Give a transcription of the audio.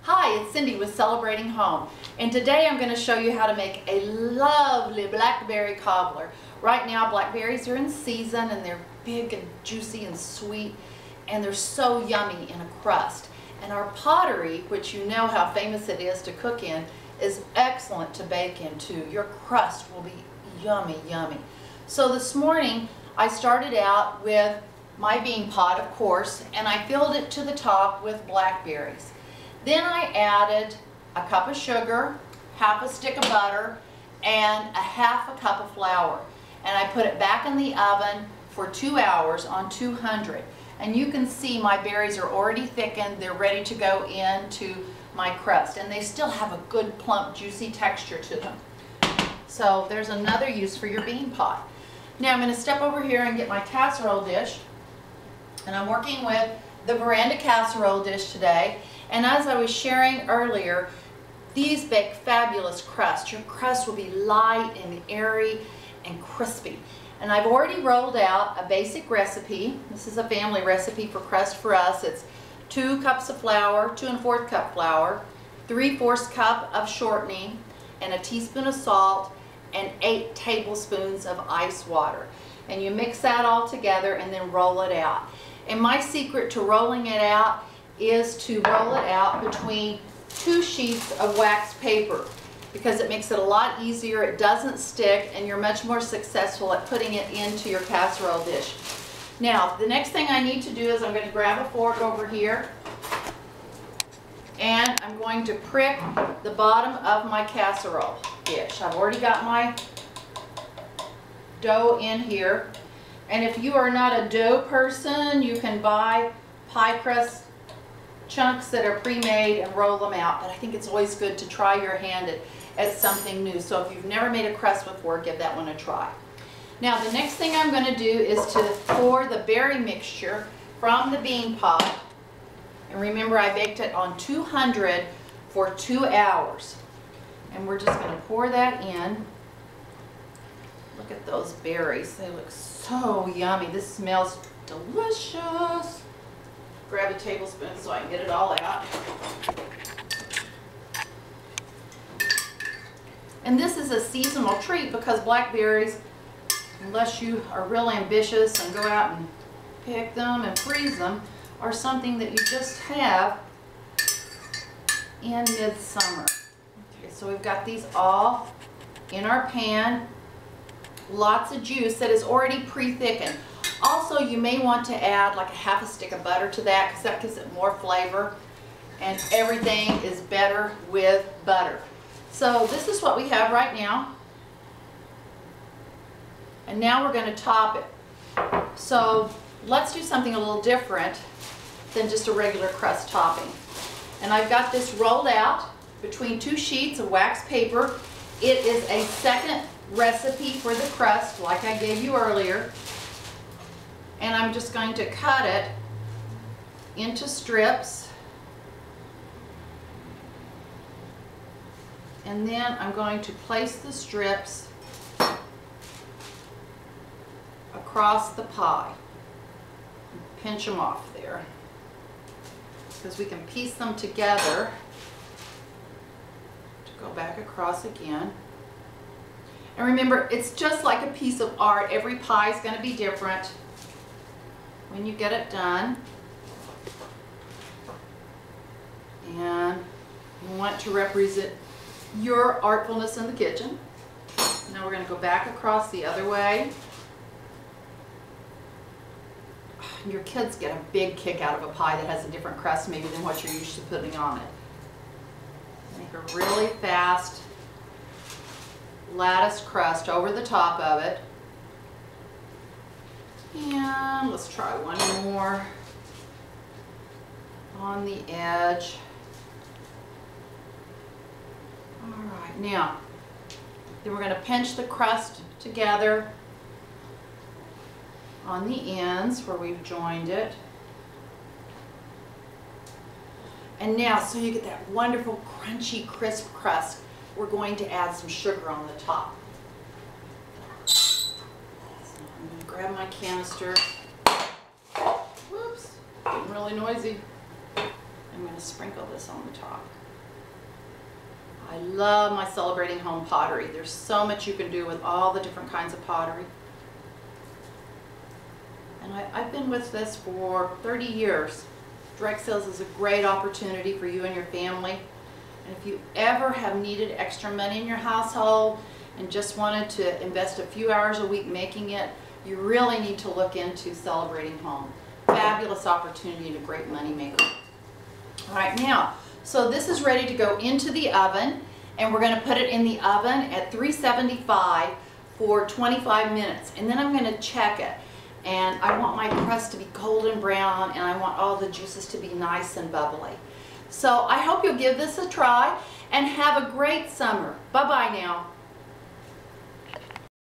Hi, it's Cindy with Celebrating Home, and today I'm going to show you how to make a lovely blackberry cobbler. Right now blackberries are in season and they're big and juicy and sweet, and they're so yummy in a crust. And our pottery, which you know how famous it is to cook in, is excellent to bake in too. Your crust will be yummy, yummy. So this morning I started out with my bean pot, of course, and I filled it to the top with blackberries. Then I added a cup of sugar, half a stick of butter, and a half a cup of flour. And I put it back in the oven for 2 hours on 200. And you can see my berries are already thickened. They're ready to go into my crust. And they still have a good plump, juicy texture to them. So there's another use for your bean pot. Now I'm going to step over here and get my casserole dish. And I'm working with the Veranda casserole dish today. And as I was sharing earlier, these bake fabulous crust. Your crust will be light and airy and crispy. And I've already rolled out a basic recipe. This is a family recipe for crust for us. It's 2 cups of flour, 2 1/4 cup flour, 3/4 cup of shortening, and a teaspoon of salt, and 8 tablespoons of ice water. And you mix that all together and then roll it out. And my secret to rolling it out is to roll it out between 2 sheets of wax paper, because it makes it a lot easier, it doesn't stick, and you're much more successful at putting it into your casserole dish. Now, the next thing I need to do is I'm going to grab a fork over here, and I'm going to prick the bottom of my casserole dish. I've already got my dough in here, and if you are not a dough person, you can buy pie crust chunks that are pre-made and roll them out, but I think it's always good to try your hand at something new. So if you've never made a crust before, give that one a try. Now the next thing I'm going to do is to pour the berry mixture from the bean pot, and remember I baked it on 200 for 2 hours, and we're just going to pour that in. Look at those berries, they look so yummy. This smells delicious. Grab a tablespoon so I can get it all out. And this is a seasonal treat because blackberries, unless you are real ambitious and go out and pick them and freeze them, are something that you just have in midsummer. Okay, so we've got these all in our pan. Lots of juice that is already pre-thickened. Also, you may want to add like a half a stick of butter to that, because that gives it more flavor, and everything is better with butter. So this is what we have right now, and now we're going to top it. So let's do something a little different than just a regular crust topping. And I've got this rolled out between 2 sheets of wax paper. It is a second recipe for the crust like I gave you earlier. And I'm just going to cut it into strips, and then I'm going to place the strips across the pie. Pinch them off there, because we can piece them together to go back across again. And remember, it's just like a piece of art. Every pie is going to be different when you get it done. And you want to represent your artfulness in the kitchen. Now we're going to go back across the other way. Your kids get a big kick out of a pie that has a different crust maybe than what you're used to putting on it. Make a really fast lattice crust over the top of it. And let's try one more on the edge. All right, now then we're going to pinch the crust together on the ends where we've joined it. And now, so you get that wonderful crunchy crisp crust, we're going to add some sugar on the top. I'm going to grab my canister. Whoops, getting really noisy. I'm going to sprinkle this on the top. I love my Celebrating Home pottery. There's so much you can do with all the different kinds of pottery. And I've been with this for 30 years. Direct sales is a great opportunity for you and your family. And if you ever have needed extra money in your household and just wanted to invest a few hours a week making it, you really need to look into Celebrating Home. Fabulous opportunity and a great money maker. All right, now, so this is ready to go into the oven, and we're going to put it in the oven at 375 for 25 minutes. And then I'm going to check it. And I want my crust to be golden brown, and I want all the juices to be nice and bubbly. So I hope you'll give this a try and have a great summer. Bye-bye now.